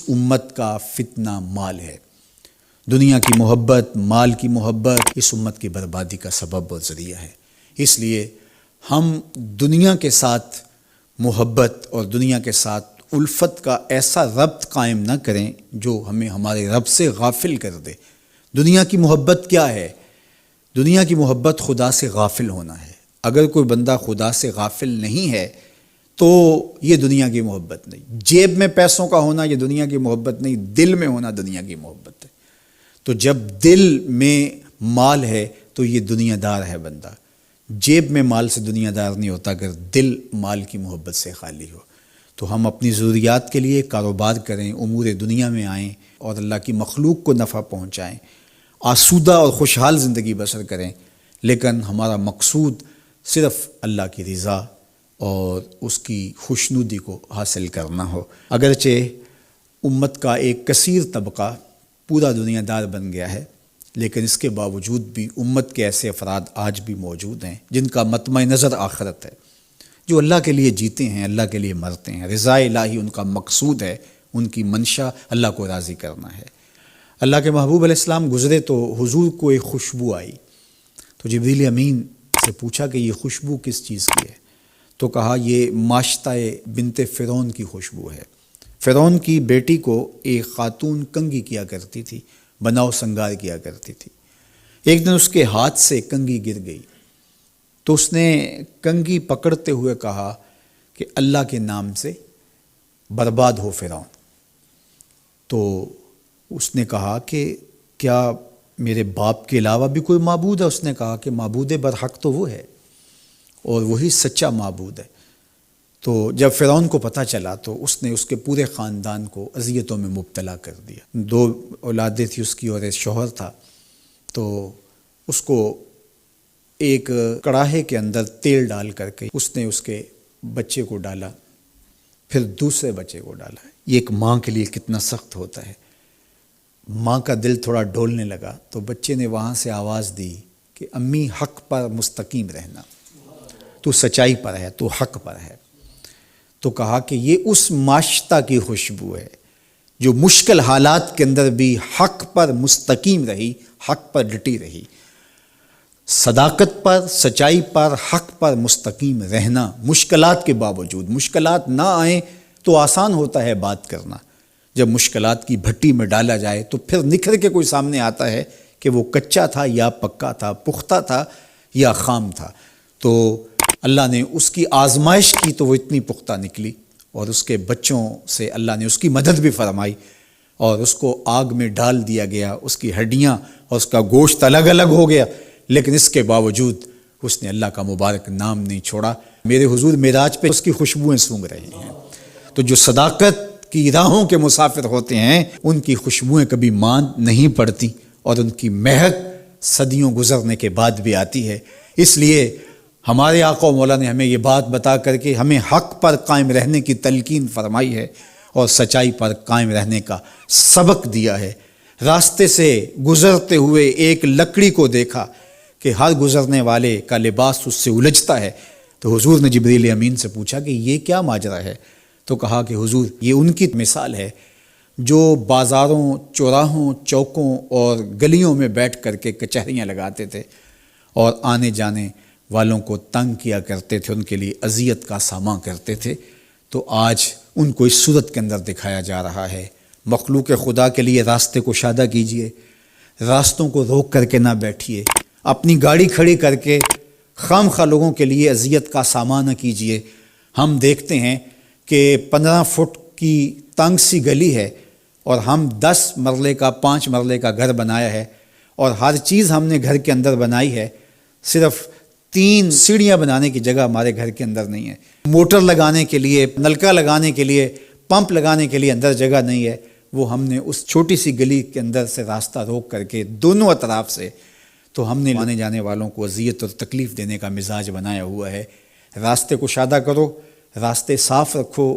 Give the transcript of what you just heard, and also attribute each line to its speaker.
Speaker 1: امت کا فتنہ مال ہے۔ دنیا کی محبت، مال کی محبت اس امت کی بربادی کا سبب اور ذریعہ ہے۔ اس لیے ہم دنیا کے ساتھ محبت اور دنیا کے ساتھ الفت کا ایسا ربط قائم نہ کریں جو ہمیں ہمارے رب سے غافل کر دے۔ دنیا کی محبت کیا ہے؟ دنیا کی محبت خدا سے غافل ہونا ہے۔ اگر کوئی بندہ خدا سے غافل نہیں ہے تو یہ دنیا کی محبت نہیں۔ جیب میں پیسوں کا ہونا یہ دنیا کی محبت نہیں، دل میں ہونا دنیا کی محبت ہے۔ تو جب دل میں مال ہے تو یہ دنیا دار ہے بندہ۔ جیب میں مال سے دنیا دار نہیں ہوتا اگر دل مال کی محبت سے خالی ہو۔ تو ہم اپنی ضروریات کے لیے کاروبار کریں، امور دنیا میں آئیں اور اللہ کی مخلوق کو نفع پہنچائیں، آسودہ اور خوشحال زندگی بسر کریں، لیکن ہمارا مقصود صرف اللہ کی رضا اور اس کی خوشنودی کو حاصل کرنا ہو۔ اگرچہ امت کا ایک کثیر طبقہ پورا دنیا دار بن گیا ہے، لیکن اس کے باوجود بھی امت کے ایسے افراد آج بھی موجود ہیں جن کا مطمع نظر آخرت ہے، جو اللہ کے لیے جیتے ہیں، اللہ کے لیے مرتے ہیں، رضا الہی ان کا مقصود ہے، ان کی منشا اللہ کو راضی کرنا ہے۔ اللہ کے محبوب علیہ السلام گزرے تو حضور کو ایک خوشبو آئی، تو جبریل امین سے پوچھا کہ یہ خوشبو کس چیز کی ہے؟ تو کہا یہ ماشطہ بنت فرعون کی خوشبو ہے۔ فرعون کی بیٹی کو ایک خاتون کنگھی کیا کرتی تھی، بناؤ سنگار کیا کرتی تھی۔ ایک دن اس کے ہاتھ سے کنگھی گر گئی تو اس نے کنگھی پکڑتے ہوئے کہا کہ اللہ کے نام سے برباد ہو فرعون۔ تو اس نے کہا کہ کیا میرے باپ کے علاوہ بھی کوئی معبود ہے؟ اس نے کہا کہ معبود برحق تو وہ ہے اور وہی سچا معبود ہے۔ تو جب فرعون کو پتہ چلا تو اس نے اس کے پورے خاندان کو اذیتوں میں مبتلا کر دیا۔ 2 اولادیں تھی اس کی اور ایک شوہر تھا، تو اس کو ایک کڑاہے کے اندر تیل ڈال کر کے اس نے اس کے بچے کو ڈالا، پھر دوسرے بچے کو ڈالا۔ یہ ایک ماں کے لیے کتنا سخت ہوتا ہے۔ ماں کا دل تھوڑا ڈولنے لگا تو بچے نے وہاں سے آواز دی کہ امی حق پر مستقیم رہنا، تو سچائی پر ہے، تو حق پر ہے۔ تو کہا کہ یہ اس ماشطہ کی خوشبو ہے جو مشکل حالات کے اندر بھی حق پر مستقیم رہی، حق پر ڈٹی رہی۔ صداقت پر، سچائی پر، حق پر مستقیم رہنا، مشکلات کے باوجود۔ مشکلات نہ آئیں تو آسان ہوتا ہے بات کرنا، جب مشکلات کی بھٹی میں ڈالا جائے تو پھر نکھر کے کوئی سامنے آتا ہے کہ وہ کچا تھا یا پکا تھا، پختہ تھا یا خام تھا۔ تو اللہ نے اس کی آزمائش کی تو وہ اتنی پختہ نکلی، اور اس کے بچوں سے اللہ نے اس کی مدد بھی فرمائی اور اس کو آگ میں ڈال دیا گیا، اس کی ہڈیاں اور اس کا گوشت الگ الگ ہو گیا، لیکن اس کے باوجود اس نے اللہ کا مبارک نام نہیں چھوڑا۔ میرے حضور معراج پہ اس کی خوشبوئیں سونگھ رہے ہیں۔ تو جو صداقت کی راہوں کے مسافر ہوتے ہیں ان کی خوشبوئیں کبھی ماند نہیں پڑتی، اور ان کی مہک صدیوں گزرنے کے بعد بھی آتی ہے۔ اس لیے ہمارے آقا و مولا نے ہمیں یہ بات بتا کر کے ہمیں حق پر قائم رہنے کی تلقین فرمائی ہے اور سچائی پر قائم رہنے کا سبق دیا ہے۔ راستے سے گزرتے ہوئے ایک لکڑی کو دیکھا کہ ہر گزرنے والے کا لباس اس سے الجھتا ہے، تو حضور نے جبریل امین سے پوچھا کہ یہ کیا ماجرا ہے؟ تو کہا کہ حضور یہ ان کی مثال ہے جو بازاروں، چوراہوں، چوکوں اور گلیوں میں بیٹھ کر کے کچہریاں لگاتے تھے اور آنے جانے والوں کو تنگ کیا کرتے تھے، ان کے لیے اذیت کا سامنا کرتے تھے۔ تو آج ان کو اس صورت کے اندر دکھایا جا رہا ہے۔ مخلوق خدا کے لیے راستے کو شادہ کیجئے، راستوں کو روک کر کے نہ بیٹھیے، اپنی گاڑی کھڑی کر کے خام خواہ لوگوں کے لیے اذیت کا سامنا نہ کیجئے۔ ہم دیکھتے ہیں کہ 15 فٹ کی تنگ سی گلی ہے اور ہم 10 مرلے کا 5 مرلے کا گھر بنایا ہے، اور ہر چیز ہم نے گھر کے اندر بنائی ہے، صرف 3 سیڑھیاں بنانے کی جگہ ہمارے گھر کے اندر نہیں ہے، موٹر لگانے کے لیے، نلکا لگانے کے لیے، پمپ لگانے کے لیے اندر جگہ نہیں ہے۔ وہ ہم نے اس چھوٹی سی گلی کے اندر سے راستہ روک کر کے دونوں اطراف سے، تو ہم نے آنے جانے والوں کو اذیت اور تکلیف دینے کا مزاج بنایا ہوا ہے۔ راستے کو شادہ کرو، راستے صاف رکھو،